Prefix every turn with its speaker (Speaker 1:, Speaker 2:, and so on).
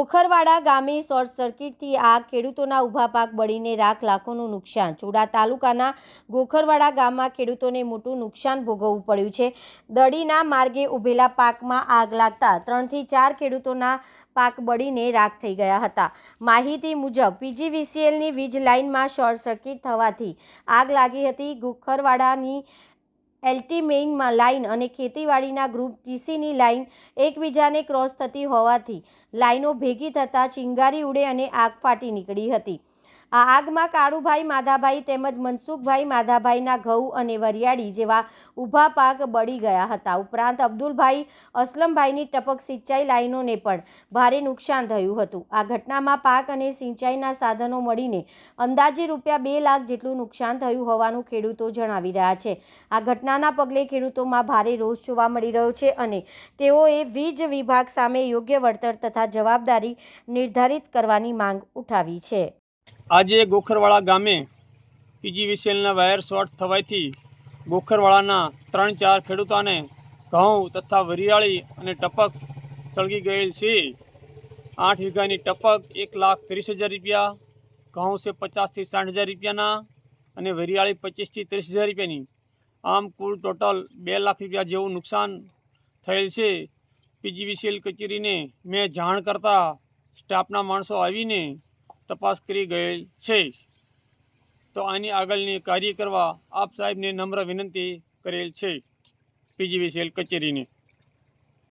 Speaker 1: ગોખરવાડા ગામે શોર્ટ સર્કિટથી આગ, ખેડૂતોના ઊભા પાક બળીને રાખ, લાખોનું નુકસાન. ચોડા તાલુકાના ગોખરવાડા ગામમાં ખેડૂતોને મોટું નુકસાન ભોગવવું પડ્યું છે. દડીના માર્ગે ઊભેલા પાકમાં આગ લાગતા 3 થી 4 ખેડૂતોના પાક બળીને રાખ થઈ ગયા હતા. માહિતી મુજબ પીજીવીસીએલની વીજ લાઇનમાં શોર્ટ સર્કિટ થવાથી આગ લાગી હતી. ગોખરવાડાની એલટી મેઇન લાઇન અને ખેતીવાડીના ગ્રુપ ટીસીની લાઇન એકબીજાને ક્રોસ થતી હોવાથી લાઇનો ભેગી થતાં ચિંગારી ઉડે અને આગ ફાટી નીકળી હતી. આ આગમાં કાળુભાઈ માધાભાઈ તેમજ મનસુખભાઈ માધાભાઈના ઘઉં અને વરિયાળી જેવા ઊભા પાક બળી ગયા હતા. ઉપરાંત અબ્દુલભાઈ અસલમભાઈની ટપક સિંચાઈ લાઇનોને પણ ભારે નુકસાન થયું હતું. આ ઘટનામાં પાક અને સિંચાઈના સાધનો મળીને અંદાજે ₹2 લાખ જેટલું નુકસાન થયું હોવાનું ખેડૂતો જણાવી રહ્યા છે. આ ઘટનાના પગલે ખેડૂતોમાં ભારે રોષ જોવા મળી રહ્યો છે અને તેઓએ વીજ વિભાગ સામે યોગ્ય વળતર તથા જવાબદારી નિર્ધારિત કરવાની માંગ ઉઠાવી છે.
Speaker 2: આજે ગોખરવાડા ગામે પીજીવીસીએલના વાયર શોર્ટ થવાથી ગોખરવાડાના 3-4 ખેડૂતોને ઘઉં તથા વરિયાળી અને ટપક સળગી ગયેલ છે. 8 વીઘાની ટપક ₹1,30,000, ઘઉં છે 50,000 થી 60,000 અને વરિયાળી 25,000 થી 30,000. આમ કુલ ટોટલ ₹2 લાખ જેવું નુકસાન થયેલ છે. પીજીવીસીએલ કચેરીને મેં જાણ કરતાં સ્ટાફના માણસો આવીને તપાસ કરી ગયેલ છે. તો આની આગળની કાર્ય કરવા આપ સાહેબને નમ્ર વિનંતી કરેલ છે પીજીવીસીએલ કચેરીને.